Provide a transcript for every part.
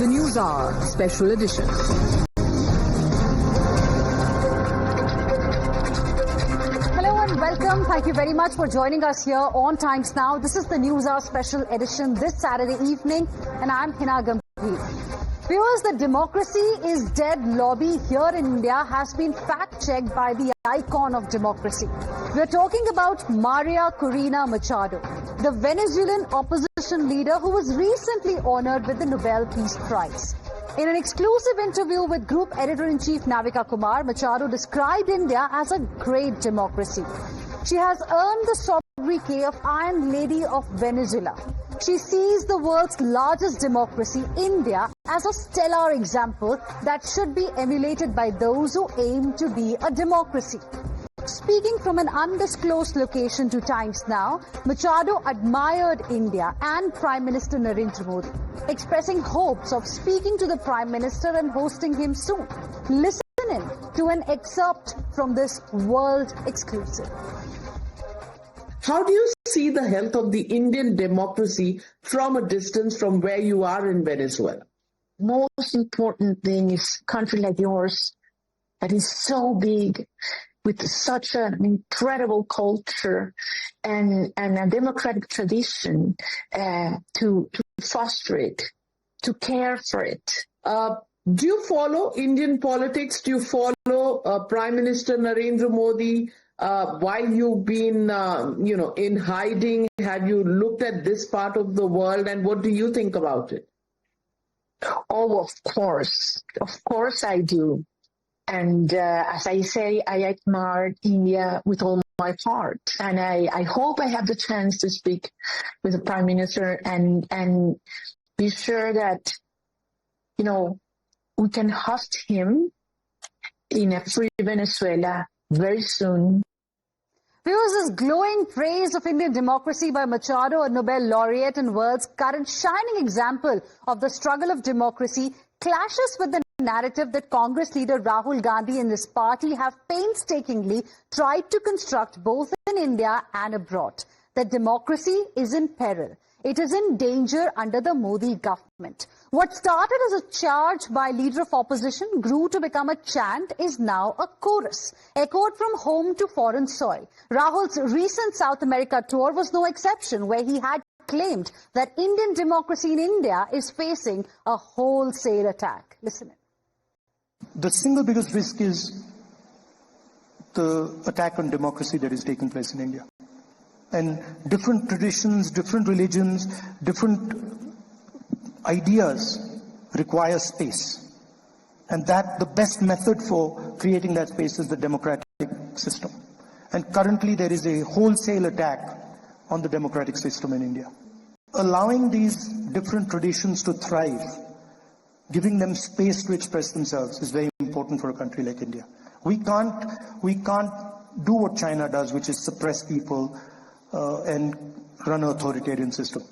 The Newshour Special Edition. Hello and welcome. Thank you very much for joining us here on Times Now. This is the Newshour Special Edition this Saturday evening, and I'm Heena Gambhir. Viewers, the democracy is dead lobby here in India has been fact-checked by the icon of democracy. We're talking about María Machado, the Venezuelan opposition leader who was recently honored with the Nobel Peace Prize. In an exclusive interview with Group Editor-in-Chief Navika Kumar, Machado described India as a great democracy. She has earned the sobriquet of Iron Lady of Venezuela. She sees the world's largest democracy, India, as a stellar example that should be emulated by those who aim to be a democracy. Speaking from an undisclosed location to Times Now, Machado admired India and Prime Minister Narendra Modi, expressing hopes of speaking to the Prime Minister and hosting him soon. Listen in to an excerpt from this world exclusive. How do you see the health of the Indian democracy from a distance from where you are in Venezuela? Most important thing is a country like yours that is so big, with such an incredible culture and a democratic tradition, to foster it, to care for it. Do you follow Indian politics? Do you follow Prime Minister Narendra Modi? While you've been, in hiding, have you looked at this part of the world, and what do you think about it? Oh, of course I do. And as I say, I admire India with all my heart. And I hope I have the chance to speak with the Prime Minister and be sure that, we can host him in a free Venezuela very soon. Viewers, this glowing praise of Indian democracy by Machado, a Nobel laureate and world's current shining example of the struggle of democracy, clashes with the narrative that Congress leader Rahul Gandhi and his party have painstakingly tried to construct both in India and abroad. That democracy is in peril. It is in danger under the Modi government. What started as a charge by leader of opposition grew to become a chant is now a chorus, echoed from home to foreign soil. Rahul's recent South America tour was no exception, where he had claimed that Indian democracy in India is facing a wholesale attack. Listen in. The single biggest risk is the attack on democracy that is taking place in India. And different traditions, different religions, different ideas require space. And that the best method for creating that space is the democratic system. And currently there is a wholesale attack on the democratic system in India. Allowing these different traditions to thrive, giving them space to express themselves is very important for a country like India. We can't do what China does, which is suppress people and run an authoritarian system.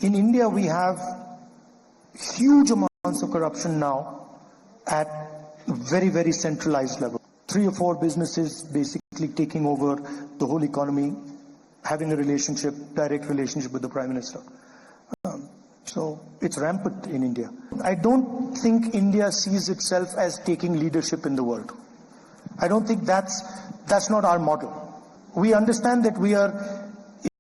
In India, we have huge amounts of corruption now at very, very centralized level. 3 or 4 businesses basically taking over the whole economy, having a direct relationship with the Prime Minister. So it's rampant in India. I don't think India sees itself as taking leadership in the world. I don't think that's not our model. We understand that we are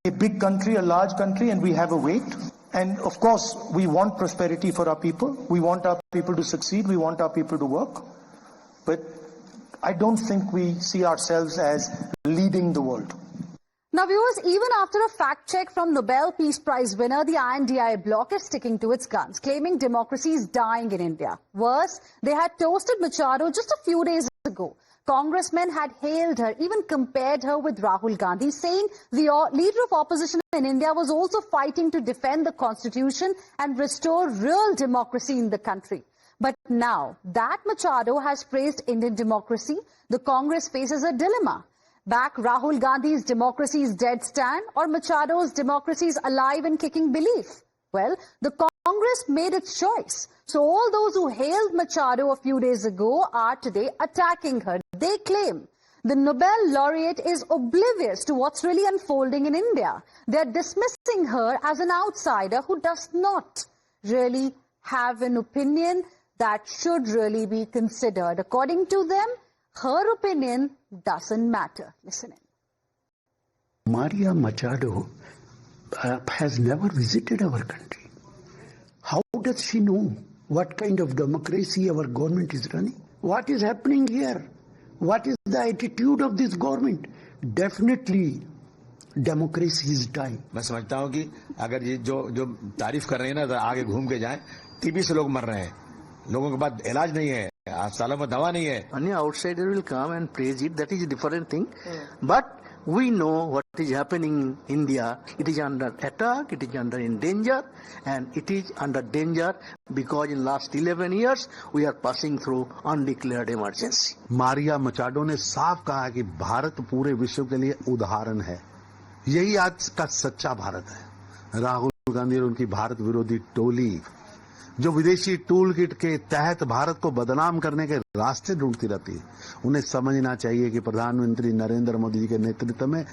a big country, a large country, and we have a weight. And of course, we want prosperity for our people. We want our people to succeed. We want our people to work. But I don't think we see ourselves as leading the world. Now, viewers, even after a fact check from Nobel Peace Prize winner, the INDI bloc is sticking to its guns, claiming democracy is dying in India. Worse, they had toasted Machado just a few days ago. Congressmen had hailed her, even compared her with Rahul Gandhi, saying the leader of opposition in India was also fighting to defend the constitution and restore real democracy in the country. But now that Machado has praised Indian democracy, the Congress faces a dilemma. Back Rahul Gandhi's democracy is dead stand, or Machado's democracy is alive and kicking belief? Well, the Congress made its choice. So all those who hailed Machado a few days ago are today attacking her. They claim the Nobel laureate is oblivious to what's really unfolding in India. They're dismissing her as an outsider who does not really have an opinion that should really be considered. According to them, her opinion doesn't matter. Listen in. María Machado has never visited our country. How does she know what kind of democracy our government is running? What is happening here? What is the attitude of this government? Definitely, democracy is dying. मैं समझता हूँ कि अगर ये जो तारीफ कर रहे हैं ना तो आगे घूम के जाएं, टीबी से लोग मर रहे हैं, लोगों के पास इलाज नहीं है, अस्पतालों में दवा नहीं है. Any outsider will come and praise it. That is a different thing. But we know what is happening in India. It is under attack, it is under in danger, and it is under danger because in last 11 years we are passing through undeclared emergency. Maria Machado ने साफ कहा कि भारत पूरे विश्व के लिए उदाहरण है. यही आज का सच्चा भारत है. राहुल गांधी और उनकी भारत विरोधी टोली जो विदेशी टूल किट के तहत भारत को बदनाम करने के रास्ते ढूंढती रहती है, उन्हें समझना चाहिए कि प्रधानमंत्री नरेंद्र मोदी जी के नेतृत्व में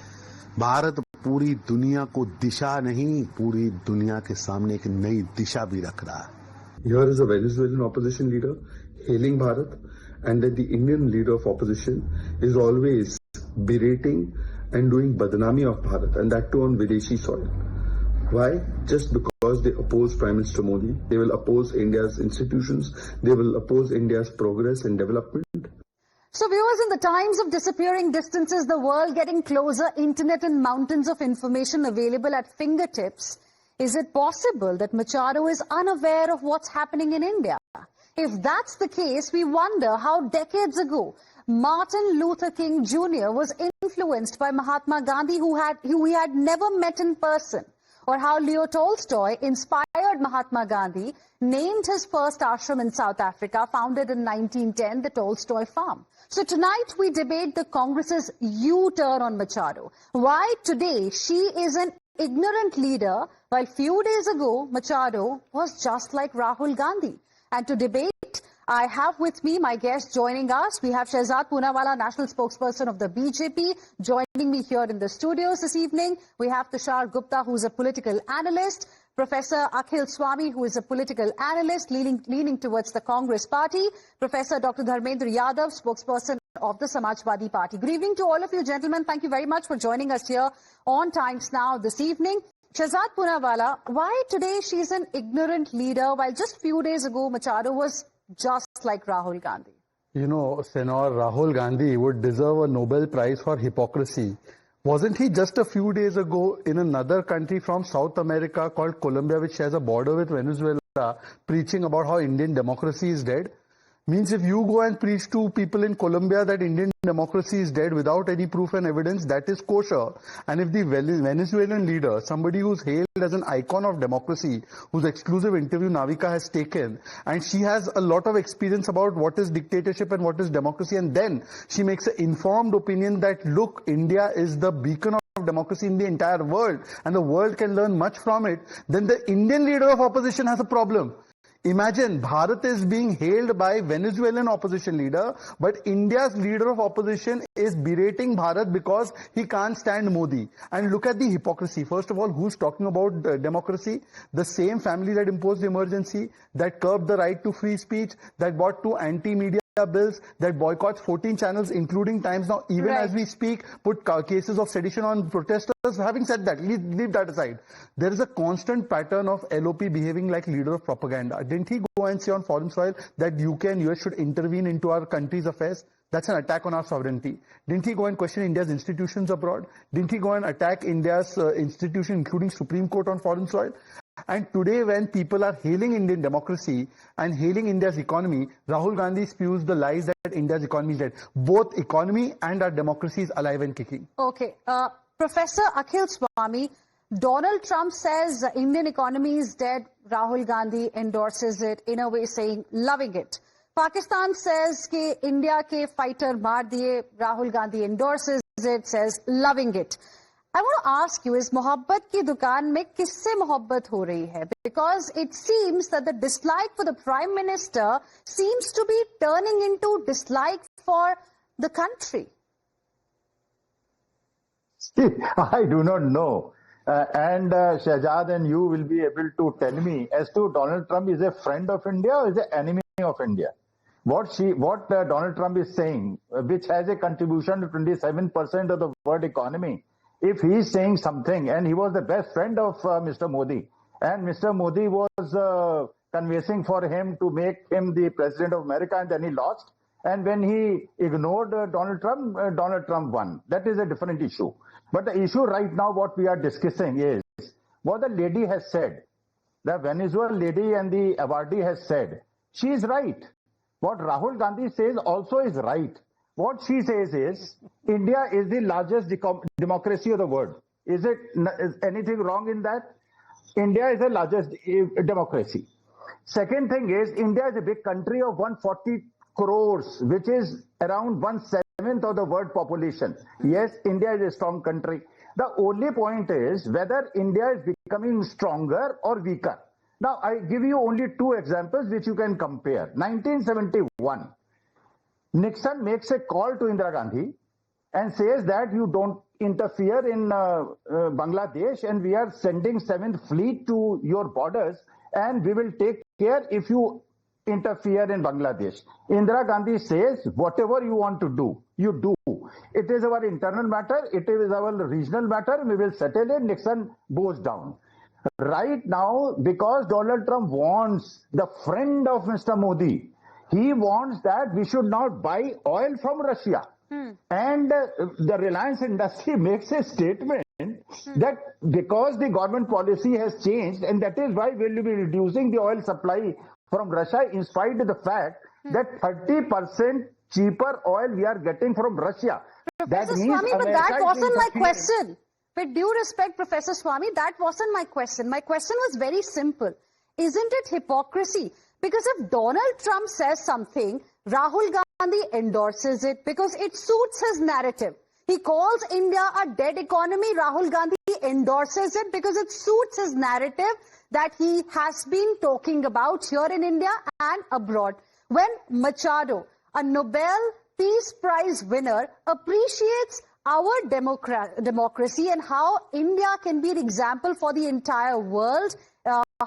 भारत पूरी दुनिया को दिशा नहीं, पूरी दुनिया के सामने एक नई दिशा भी रख रहा है. Here is a Venezuelan opposition leader hailing Bharat, and that the Indian leader of opposition is always berating and doing badnami of Bharat, and that too on Videshi soil. Why? Just because they oppose Prime Minister Modi. They will oppose India's institutions. They will oppose India's progress and development. So viewers, in the times of disappearing distances, the world getting closer, internet and mountains of information available at fingertips, is it possible that Machado is unaware of what's happening in India? If that's the case, we wonder how decades ago Martin Luther King Jr. was influenced by Mahatma Gandhi, who he had never met in person, or how Leo Tolstoy inspired Mahatma Gandhi, named his first ashram in South Africa, founded in 1910, the Tolstoy Farm. So tonight we debate the Congress's U-turn on Machado. Why today she is an ignorant leader, while few days ago Machado was just like Rahul Gandhi. And to debate, I have with me my guest joining us. We have Shehzad Poonawala, national spokesperson of the BJP, joining me here in the studios this evening. We have Tushar Gupta, who is a political analyst, Professor Akhil Swami, who is a political analyst leaning towards the Congress party, Professor Dr. Dharmendra Yadav, spokesperson of the Samajwadi Party. Good evening to all of you, gentlemen. Thank you very much for joining us here on Times Now this evening. Shehzad Poonawala, why today she's an ignorant leader, while just few days ago Machado was just like Rahul Gandhi? You know, Senor Rahul Gandhi would deserve a Nobel Prize for hypocrisy. Wasn't he just a few days ago in another country from South America called Colombia, which shares a border with Venezuela, preaching about how Indian democracy is dead? Means if you go and preach to people in Colombia that Indian democracy is dead without any proof and evidence, that is kosher. And if the Venezuelan leader, somebody who's hailed as an icon of democracy, whose exclusive interview Navika has taken, and she has a lot of experience about what is dictatorship and what is democracy, and then she makes an informed opinion that, look, India is the beacon of democracy in the entire world, and the world can learn much from it, then the Indian leader of opposition has a problem. Imagine Bharat is being hailed by Venezuelan opposition leader, but India's leader of opposition is berating Bharat because he can't stand Modi. And look at the hypocrisy. First of all, who's talking about democracy? The same family that imposed emergency, that curbed the right to free speech, that brought two anti-media bills, that boycotts 14 channels, including Times Now, even as we speak, put cases of sedition on protesters. Having said that, leave that aside. There is a constant pattern of LOP behaving like leader of propaganda. Didn't he go and say on foreign soil that UK and US should intervene into our country's affairs? That's an attack on our sovereignty. Didn't he go and question India's institutions abroad? Didn't he go and attack India's institution, including Supreme Court, on foreign soil? And today, when people are hailing Indian democracy and hailing India's economy, Rahul Gandhi spews the lies that India's economy is dead. Both economy and our democracy is alive and kicking. Okay. Professor Akhil Swami, Donald Trump says Indian economy is dead. Rahul Gandhi endorses it, in a way saying, loving it. Pakistan says कि India के fighter मार दिए. Rahul Gandhi endorses it, says loving it. I want to ask you, is मोहब्बत की दुकान में किससे मोहब्बत हो रही है? Because it seems that the dislike for the Prime Minister seems to be turning into dislike for the country. I do not know. and Shahzad and you will be able to tell me as to Donald Trump is a friend of India or is an enemy of India. What Donald Trump is saying, which has a contribution to 27% of the world economy, if he is saying something, and he was the best friend of Mr. Modi, and Mr. Modi was convincing for him to make him the president of America, and then he lost. And when he ignored Donald Trump won. That is a different issue. But the issue right now, what we are discussing is what the lady has said. The Venezuelan lady and the awardee has said. She is right. What Rahul Gandhi says also is right. What she says is India is the largest democracy of the world. Is anything wrong in that? India is the largest democracy. Second thing is India is a big country of 140 crores, which is around 1/7 of the world population. Yes, India is a strong country. The only point is whether India is becoming stronger or weaker. Now, I give you only two examples which you can compare. 1971, Nixon makes a call to Indira Gandhi and says that you don't interfere in Bangladesh, and we are sending 7th Fleet to your borders, and we will take care if you interfere in Bangladesh. Indira Gandhi says, whatever you want to do, you do. It is our internal matter, it is our regional matter, we will settle it. Nixon goes down. Right now, because Donald Trump wants the friend of Mr. Modi, he wants that we should not buy oil from Russia. And the Reliance industry makes a statement that because the government policy has changed, and that is why we will be reducing the oil supply from Russia, in spite of the fact that 30% cheaper oil we are getting from Russia. Professor Swami, but that wasn't my question. With due respect, Professor Swami, that wasn't my question. My question was very simple. Isn't it hypocrisy? Because if Donald Trump says something, Rahul Gandhi endorses it because it suits his narrative. He calls India a dead economy. Rahul Gandhi endorses it because it suits his narrative that he has been talking about here in India and abroad. When Machado, a Nobel Peace Prize winner, appreciates our democracy and how India can be an example for the entire world,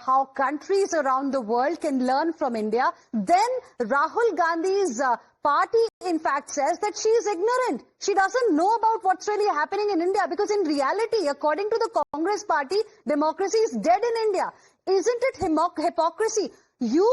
how countries around the world can learn from India, then Rahul Gandhi's party in fact says that she is ignorant. She doesn't know about what's really happening in India, because in reality, according to the Congress party, democracy is dead in India. Isn't it hypocrisy? You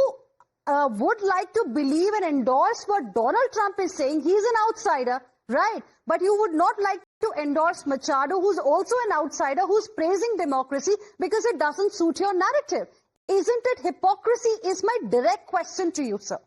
would like to believe and endorse what Donald Trump is saying. He's an outsider, right? But you would not like to endorse Machado, who's also an outsider, who's praising democracy because it doesn't suit your narrative. Isn't it hypocrisy is my direct question to you, sir.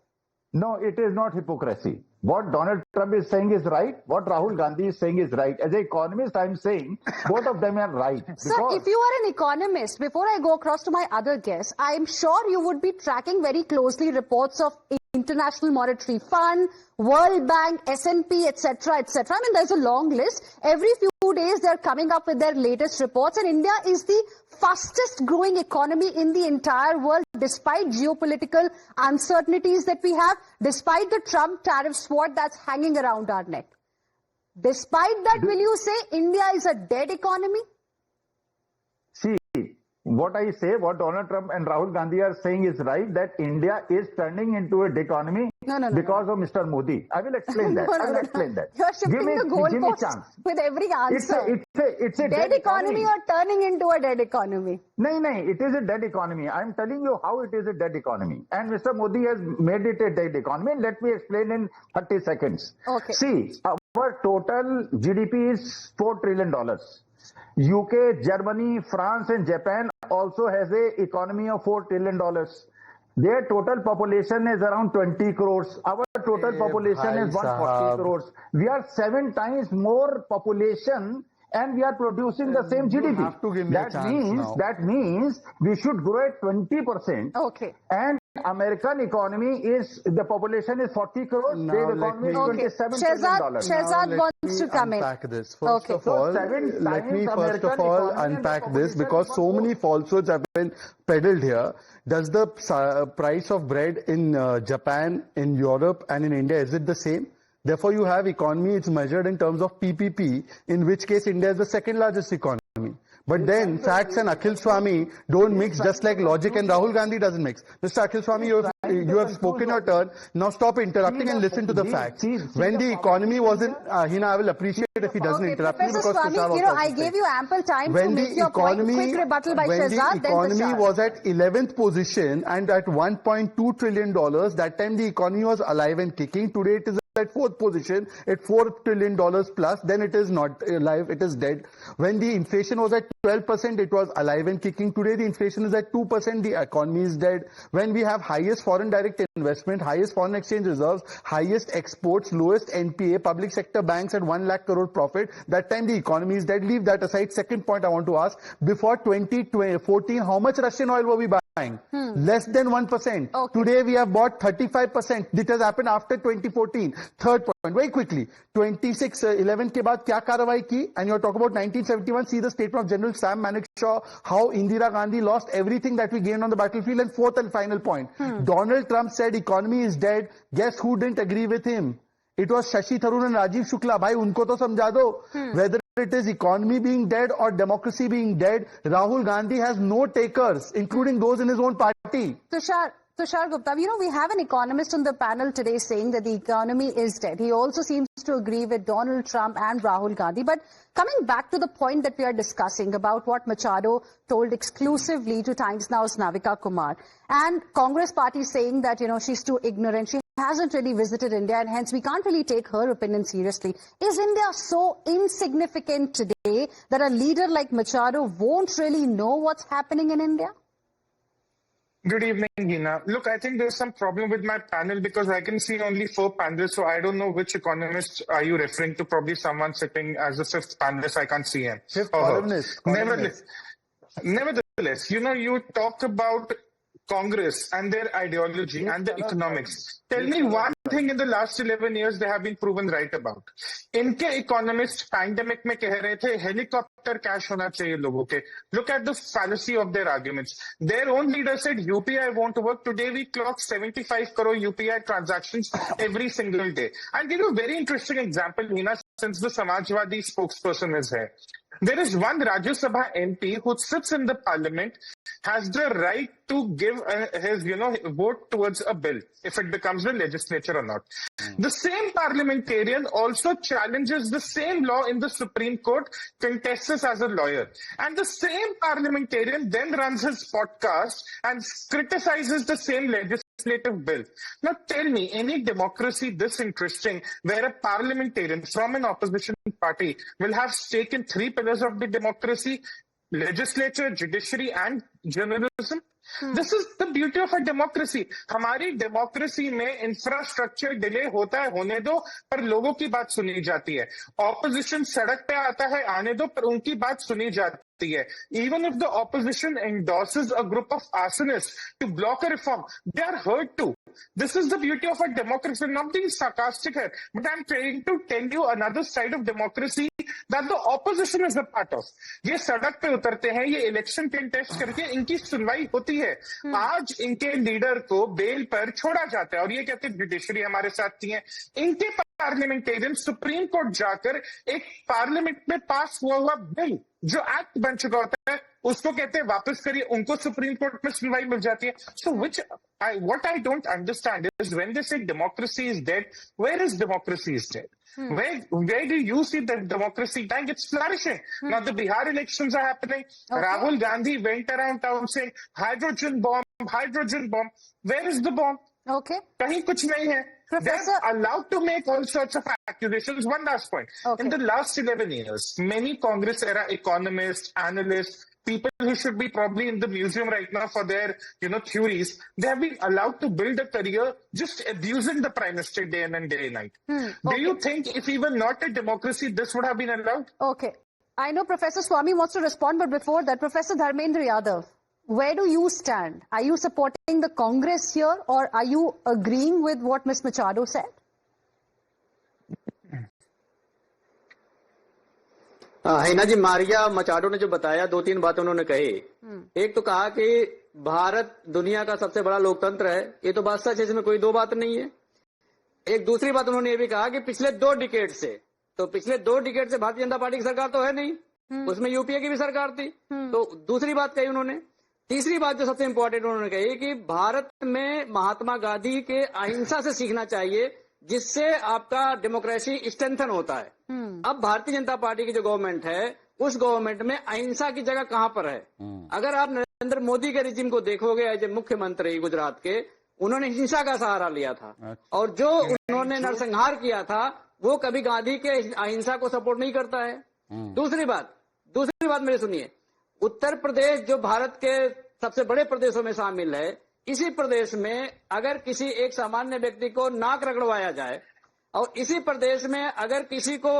No, it is not hypocrisy. What Donald Trump is saying is right. What Rahul Gandhi is saying is right. As an economist, I'm saying both of them are right. Sir, if you are an economist, before I go across to my other guests, I'm sure you would be tracking very closely reports of International Monetary Fund, World Bank, S&P, etc., etc. I mean, there's a long list. Every few days, they're coming up with their latest reports, and India is the fastest growing economy in the entire world, despite geopolitical uncertainties that we have, despite the Trump tariff sword that's hanging around our neck. Despite that, will you say India is a dead economy? See, what I say, what Donald Trump and Rahul Gandhi are saying is right, that India is turning into a dead economy because of Mr. Modi. I will explain that. I will explain that. You're shifting the goalposts with every answer. It's a dead economy or turning into a dead economy? No, it is a dead economy. I'm telling you how it is a dead economy. And Mr. Modi has made it a dead economy. Let me explain in 30 seconds. Okay. See, our total GDP is $4 trillion. UK, Germany, France and Japan also has a economy of $4 trillion. Their total population is around 20 crores. Our total population is 140 crores. We are 7 times more population and we are producing the same GDP. That means we should grow at 20%. Okay. And American economy is, the population is 40 crores. Their economy is $27 trillion. Shehzad wants to come in. This. First of all, let me first of all unpack this, because so many falsehoods have been peddled here. Does the price of bread in Japan, in Europe and in India, is it the same? Therefore, you have economy, it's measured in terms of PPP, in which case India is the second largest economy. But then facts and Akhil Swami don't mix, just like logic and Rahul Gandhi doesn't mix. Mr. Akhil Swami, you have spoken your turn. Now stop interrupting and listen to the facts. When the economy was in, Heena, I will appreciate if he doesn't interrupt me because Swami, I gave you ample time to make your point. Quick rebuttal by Shehzad, then the economy was at 11th position and at $1.2 trillion, that time the economy was alive and kicking. Today it is at 4th position at $4 trillion plus, then it is not alive, it is dead. When the inflation was at 12%, it was alive and kicking. Today the inflation is at 2%, the economy is dead. When we have highest foreign direct investment, highest foreign exchange reserves, highest exports, lowest NPA, public sector banks at 1 lakh crore profit, that time the economy is dead. Leave that aside. Second point I want to ask, before 2014, how much Russian oil were we buying? Less than 1%. Okay. Today we have bought 35%. This has happened after 2014. Third point, very quickly, 26/11 के बाद क्या कार्रवाई की? And you're talking about 1971. See the statement of General Sam Manekshaw, how Indira Gandhi lost everything that we gained on the battlefield. And fourth and final point, Donald Trump said economy is dead. Guess who didn't agree with him? It was Shashi Tharoor and Rajiv Shukla. Bhai, unko to samjha do. Whether it is economy being dead or democracy being dead, Rahul Gandhi has no takers, including those in his own party. Tushar Gupta, we have an economist on the panel today saying that the economy is dead. He also seems to agree with Donald Trump and Rahul Gandhi. But coming back to the point that we are discussing about what Machado told exclusively to Times Now's Navika Kumar, and Congress party saying that, she's too ignorant, she hasn't really visited India, and hence we can't really take her opinion seriously. Is India so insignificant today that a leader like Machado won't really know what's happening in India? Good evening, Heena. Look, I think there's some problem with my panel because I can see only 4 panelists, so I don't know which economist are you referring to. Probably someone sitting as a 5th panelist. I can't see him. Fifth columnist. Nevertheless, you talk about Congress and their ideology and the economics. Tell me one thing in the last 11 years they have been proven right about. Inke economists pandemic mein keh rahe the helicopter cash hona chahiye logon ke. Look at the fallacy of their arguments. Their own leader said UPI won't work. Today we clock 75 crore UPI transactions every single day. I'll give you a very interesting example, Heena, since the Samajwadi spokesperson is here. There is one Rajya Sabha MP who sits in the parliament, has the right to give his, vote towards a bill, if it becomes a legislature or not. The same parliamentarian also challenges the same law in the Supreme Court, contests as a lawyer. And the same parliamentarian then runs his podcast and criticizes the same legislative bill. Now tell me, any democracy this interesting where a parliamentarian from an opposition party will have stake in 3 pillars of the democracy: legislature, judiciary and journalism? This is the beauty of a democracy. हमारी democracy में infrastructure delay होता है, होने दो, पर लोगों की बात सुनी जाती है. Opposition सड़क पे आता है, आने दो, पर उनकी बात सुनी जाती है. Even if the opposition endorses a group of arsonists to block a reform, they are heard too. This is the beauty of a democracy. I'm not being sarcastic here, but I'm trying to tell you another side of democracy that the opposition is a part of. ये सड़क पे उतरते हैं, ये election contest करके इनकी सुनवाई होती है. आज इनके लीडर को बेल पर छोड़ा जाता है और ये कहते हैं जुडिशरी हमारे साथ थी है. इनके पार्लियामेंटेरियन सुप्रीम कोर्ट जाकर एक पार्लियामेंट में पास हुआ बिल जो एक्ट बन चुका होता है उसको कहते हैं वापस करिए, उनको सुप्रीम कोर्ट में सुनवाई मिल जाती है. So what I don't understand is when they say democracy is dead, where is democracy is dead? Where do you see that democracy dying? It's flourishing. Now the Bihar elections are happening. Okay. Rahul Gandhi went around town saying hydrogen bomb, hydrogen bomb. Where is the bomb? Okay. Kahin kuch nahi hai. They're allowed to make all sorts of accusations. One last point. Okay. In the last 11 years, many Congress era economists, analysts, people who should be probably in the museum right now for their, theories, they have been allowed to build a career just abusing the prime minister day in and day night. Do you think if we were not a democracy, this would have been allowed? Okay. I know Professor Swami wants to respond, but before that, Professor Dharmendra Yadav, where do you stand? Are you supporting the Congress here or are you agreeing with what Ms. Machado said? Hina जी, मारिया मचाडो ने जो बताया, 2-3 बातें उन्होंने कही. एक तो कहा कि भारत दुनिया का सबसे बड़ा लोकतंत्र है. ये तो बात सच है, इसमें कोई 2 बात नहीं है. एक दूसरी बात उन्होंने ये भी कहा कि पिछले 2 डिकेड से भारतीय जनता पार्टी की सरकार तो है नहीं. उसमें यूपीए की भी सरकार थी। तो दूसरी बात कही उन्होंने। तीसरी बात जो सबसे इंपॉर्टेंट उन्होंने कही कि भारत में महात्मा गांधी के अहिंसा से सीखना चाहिए, जिससे आपका डेमोक्रेसी स्ट्रेंथन होता है। अब भारतीय जनता पार्टी की जो गवर्नमेंट है, उस गवर्नमेंट में अहिंसा की जगह कहां पर है? अगर आप नरेंद्र मोदी के रिजिम को देखोगे, एज ए मुख्यमंत्री गुजरात के, उन्होंने हिंसा का सहारा लिया था और जो उन्होंने नरसंहार किया था वो कभी गांधी के अहिंसा को सपोर्ट नहीं करता है। दूसरी बात मेरी सुनिए, उत्तर प्रदेश जो भारत के सबसे बड़े प्रदेशों में शामिल है, इसी प्रदेश में अगर किसी एक सामान्य व्यक्ति को नाक रगड़वाया जाए और इसी प्रदेश में अगर किसी को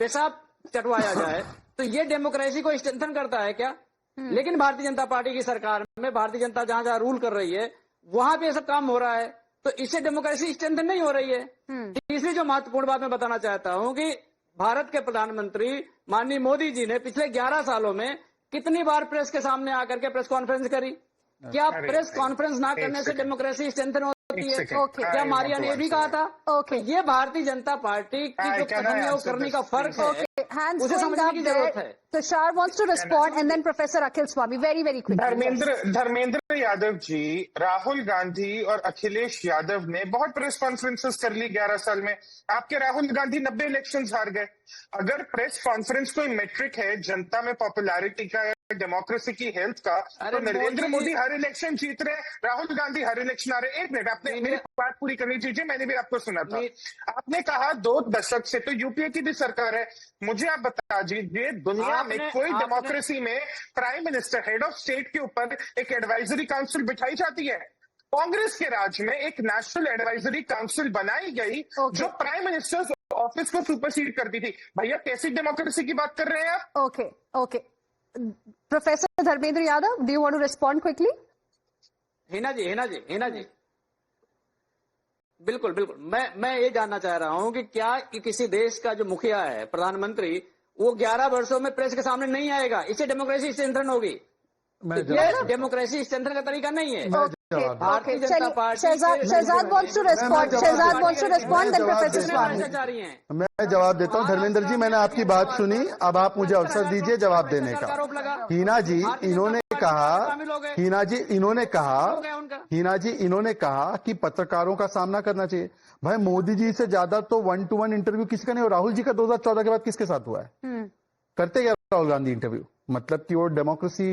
पेशाब चटवाया जाए तो ये डेमोक्रेसी को स्ट्रेंथन करता है क्या? लेकिन भारतीय जनता पार्टी की सरकार में भारतीय जनता जहां जहां रूल कर रही है वहां पे ये सब काम हो रहा है, तो इससे डेमोक्रेसी स्ट्रेंथन नहीं हो रही है। तीसरी जो महत्वपूर्ण बात मैं बताना चाहता हूं कि भारत के प्रधानमंत्री माननीय मोदी जी ने पिछले 11 सालों में कितनी बार प्रेस के सामने आकर के प्रेस कॉन्फ्रेंस करी? क्या प्रेस कॉन्फ्रेंस ना करने से डेमोक्रेसी स्ट्रेंथन होती है? क्या मारिया ने भी कहा था? ये भारतीय जनता पार्टी की जो कथनी और करनी का फर्क है, उसे समझने की जरूरत है। Tushar wants to respond and then Professor Akhil Swami, very quickly. Dharmendra Yadav ji, Rahul Gandhi और अखिलेश यादव ने बहुत प्रेस कॉन्फ्रेंसेस कर ली 11 साल में। आपके राहुल गांधी 90 इलेक्शंस हार गए। अगर प्रेस कॉन्फ्रेंस कोई मेट्रिक है जनता में पॉपुलैरिटी का, डेमोक्रेसी की हेल्थ का, तो नरेंद्र मोदी हर इलेक्शन जीत रहे, राहुल गांधी हर इलेक्शन आ रहे। एक मिनट, आपने मेरी बात पूरी करनी चाहिए, मैंने भी आपको सुना था। आपने कहा 2 दशक से तो यूपीए की भी सरकार है। मुझे आप बता दीजिए, दुनिया में कोई डेमोक्रेसी में prime minister, head of state के ऊपर एक एडवाइजरी काउंसिल बिठाई जाती है? कांग्रेस के राज में एक नेशनल एडवाइजरी काउंसिल बनाई गई जो प्राइम मिनिस्टर ऑफिस को सुपरसीड करती थी। भैया कैसी डेमोक्रेसी की बात कर रहे हैं आप? Okay professor Dharmendra Yadav, do you want to respond quickly? Hina ji बिल्कुल मैं ये जानना चाह रहा हूं कि क्या किसी देश का जो मुखिया है, प्रधानमंत्री, वो 11 वर्षों में प्रेस के सामने नहीं आएगा? इससे डेमोक्रेसी स्ट्रेंथन होगी? ये डेमोक्रेसी स्ट्रेंथन का तरीका नहीं है। Bharatiya Janata Party Shehzad wants to respond. Shehzad wants to respond, then Professor Swami. मैं जवाब देता हूं। धर्मेंद्र जी, मैंने आपकी बात सुनी, अब आप मुझे अवसर दीजिए जवाब देने का। हीना जी इन्होंने कहा कि पत्रकारों का सामना करना चाहिए। भाई मोदी जी से ज्यादा तो 1-to-1 इंटरव्यू किसी का नहीं। और राहुल जी का 2014 के बाद किसके साथ हुआ है? करते क्या राहुल गांधी इंटरव्यू? मतलब कि वो डेमोक्रेसी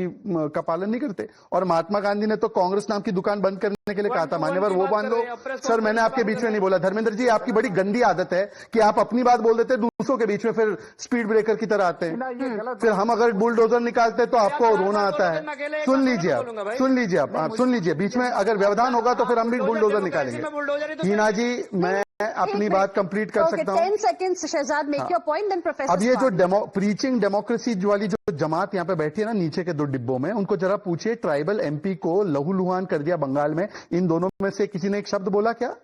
का पालन नहीं करते। और महात्मा गांधी ने तो कांग्रेस नाम की दुकान बंद करने के लिए कहा था, मान्यवर वो बांध लो। सर, मैंने आपके बीच में नहीं बोला। धर्मेंद्र जी, आपकी बड़ी गंदी आदत है कि आप अपनी बात बोल देते, दूसरों के बीच में फिर स्पीड ब्रेकर की तरह आते हैं। फिर हम अगर बुलडोजर निकालते तो आपको रोना आता है। सुन लीजिए, बीच में अगर व्यवधान होगा तो फिर हम भी बुलडोजर निकालेंगे। हीना जी, मैं अपनी बात कंप्लीट कर सकता हूं? 10 seconds, Shehzad, make your point, then professor. अब ये जो प्रीचिंग डेमोक्रेसी वाली जो जमात यहाँ पे बैठी है ना, नीचे के 2 डिब्बों में, उनको जरा पूछिए, ट्राइबल एमपी को लहूलुहान कर दिया बंगाल में। इन दोनों में से किसी ने एक शब्द बोला क्या?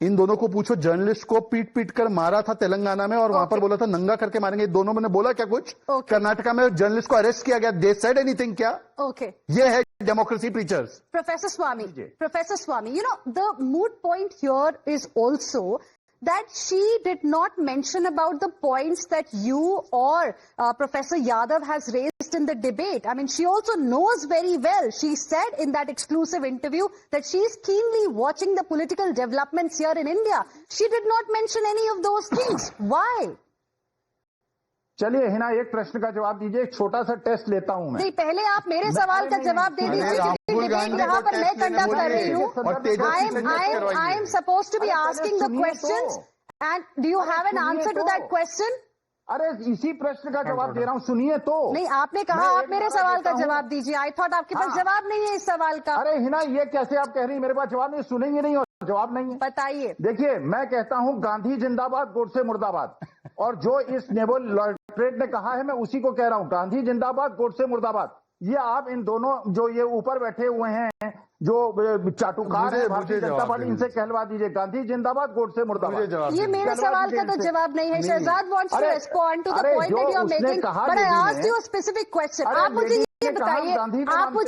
इन दोनों को पूछो, जर्नलिस्ट को पीट कर मारा था तेलंगाना में और वहां पर बोला था नंगा करके मारेंगे। दोनों में ने बोला क्या कुछ? कर्नाटका में जर्नलिस्ट को अरेस्ट किया गया, दे सेड एनीथिंग क्या? ये है democracy preachers. Professor Swami, you know, the moot point here is also that she did not mention about the points that you or Professor Yadav has raised in the debate. I mean, she also knows very well. She said in that exclusive interview that she is keenly watching the political developments here in India. She did not mention any of those things. Why? चलिए हिना, एक प्रश्न का जवाब दीजिए। एक छोटा सा test लेता हूं मैं। नहीं, पहले आप मेरे सवाल का जवाब दे दीजिए। यहाँ पर मैं कंडक्ट कर रही हूँ। I am supposed to be asking the questions, and do you have an answer to that question? अरे इसी प्रश्न का जवाब दे रहा हूँ, सुनिए तो। नहीं, आपने कहा आप मेरे सवाल का जवाब दीजिए। आई थॉट आपके पास जवाब नहीं है इस सवाल का। अरे हिना, ये कैसे आप कह रही है मेरे पास जवाब नहीं? सुनेंगे नहीं और जवाब नहीं है? बताइए। देखिए, मैं कहता हूँ गांधी जिंदाबाद, गोडसे मुर्दाबाद। और जो इस नोबेल लॉरेट ने कहा है, मैं उसी को कह रहा हूँ, गांधी जिंदाबाद, गोडसे मुर्दाबाद। ये आप इन दोनों जो ये ऊपर बैठे हुए हैं, जो चाटुकार है भारतीय जनता पार्टी, इनसे कहलवा दीजिए, गांधी जिंदाबाद, गोडसे मुर्दाबाद। ये मेरे सवाल का तो जवाब नहीं है। Shahzad wants to respond to the point that you are making, but I asked you a specific question. आप मुझे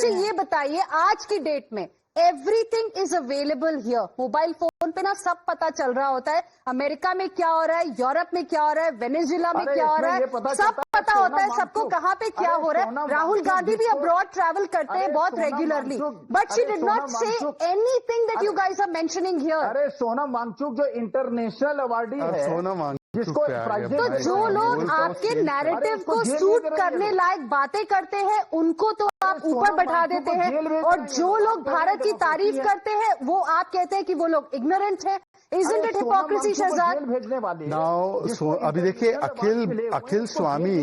ये बताइए, आज की डेट में everything is available here. Mobile phone पे ना सब पता चल रहा होता है, अमेरिका में क्या हो रहा है, यूरोप में क्या हो रहा है, वेनेजुएला में क्या हो रहा है, सब पता होता है सबको कहाँ पे क्या हो रहा है। राहुल गांधी भी अब्रॉड ट्रैवल करते हैं बहुत regularly, but she did not say anything that you guys are mentioning here. अरे सोनम वांगचुक जो इंटरनेशनल अवार्डी है, जिसको तो जो लोग आपके नैरेटिव को सूट करने लायक बातें करते हैं उनको तो आप ऊपर बैठा देते हैं, और जो लोग भारत की तारीफ करते हैं वो आप कहते हैं कि वो लोग इग्नोरेंट है। Isn't it hypocrisy, Shahzad? Now, अभी देखिए अखिल स्वामी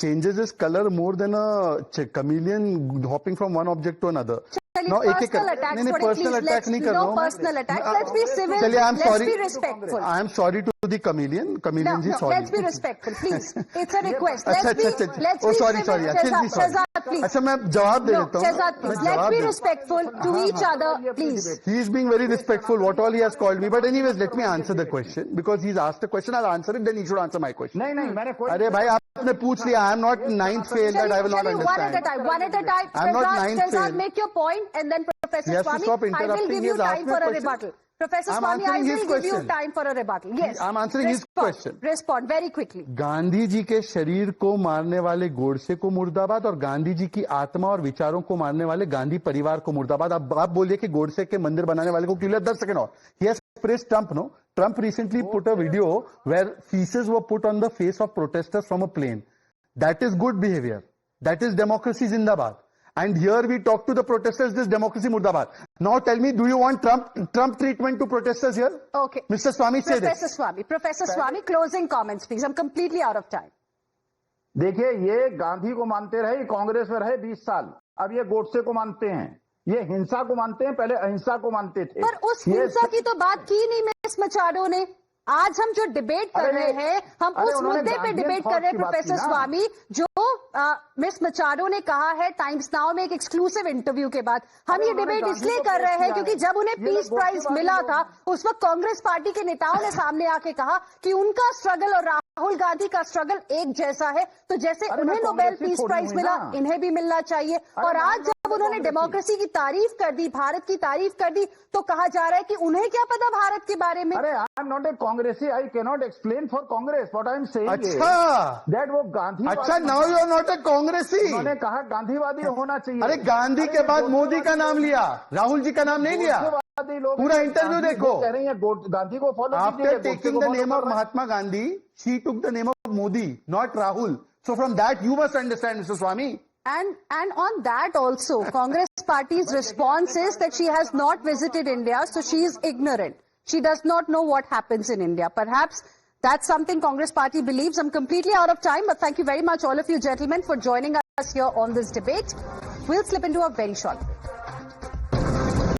changes his color more than a chameleon hopping from one object to another. No, personal attacks. नहीं personal attack नहीं कर रहा हूँ। No personal attacks. Let's be civil. चलिए, let's be respectful. I am sorry to the chameleon. Chameleon ji sorry. Let's be respectful, please. It's a request. Let's be sorry. Shahzad, please. अच्छा मैं जवाब दे देता हूँ। Shahzad, please. Let's be respectful to each other, please. He is being very respectful. What all he has called me. But anyways, let me answer the question because he's asked a question. I'll answer it. Then he should answer my question. नहीं मैंने कोई। अरे भाई आपने पूछ लिया. I am not ninth fail that I will not understand. One at a time. I am not ninth fail. Shahzad, make your point and then Professor Swami, I will give you time for a rebuttal. Professor Swami, I will give you time for a rebuttal. Yes. I'm answering his question. Respond very quickly. Gandhi ji के शरीर को मारने वाले गोडसे को मुर्दाबाद और गांधी जी की आत्मा और विचारों को मारने वाले गांधी परिवार को मुर्दाबाद। अब आप बोलिए कि गोडसे के मंदिर बनाने वाले को क्यों लिया? 10 सेकंड और। He has praised Trump, no? Trump recently put a video where feces were put on the face of protesters from a plane. That is good behavior. That is democracy zindabad. And here we talk to the protesters, this democracy murdabad. Now tell me, do you want Trump treatment to protesters here? Okay. Mr. Swami, say this. Professor Swami, closing comments, please. I'm completely out of time. देखिए, ये गांधी को मानते रहे, कांग्रेस में रहे 20 साल, अब ये गोडसे को मानते हैं, ये हिंसा को मानते हैं, पहले अहिंसा को मानते थे। पर उस हिंसा की तो बात की नहीं मिस मचाडो ने। आज हम जो डिबेट कर रहे हैं, हम उस मुद्दे पे डिबेट कर रहे हैं प्रोफेसर स्वामी, जो मिस मचाडो ने कहा है टाइम्स नाउ में एक एक्सक्लूसिव इंटरव्यू के बाद। हम ये डिबेट इसलिए कर रहे हैं क्योंकि जब उन्हें पीस प्राइज मिला था उस वक्त कांग्रेस पार्टी के नेताओं ने सामने आके कहा कि उनका स्ट्रगल और राहुल गांधी का स्ट्रगल एक जैसा है, तो जैसे उन्हें नोबेल पीस प्राइज मिला इन्हें भी मिलना चाहिए। और आज जब उन्होंने डेमोक्रेसी की तारीफ कर दी, भारत की तारीफ कर दी, तो कहा जा रहा है कि उन्हें क्या पता भारत के बारे में। अरे आई एम नॉट ए कांग्रेसी, I can not explain for Congress what I am saying. अच्छा दैट वो गांधी। अच्छा, now you are not a कांग्रेसी। उन्होंने कहा गांधीवादी होना चाहिए। अरे गांधी के बाद मोदी का नाम लिया, राहुल जी का नाम नहीं लिया। पूरा इंटरव्यू देखो। कह रहे हैं गांधी को फॉलो कीजिए। After taking the name of Mahatma Gandhi, she took the name of Modi, not Rahul. So from that you must understand, Mr. Swami. And on that also, Congress party's response is that she has not visited India, so she is ignorant. She does not know what happens in India. Perhaps that's something Congress party believes. I'm completely out of time, but thank you very much all of you gentlemen for joining us here on this debate. We'll slip into a very short break.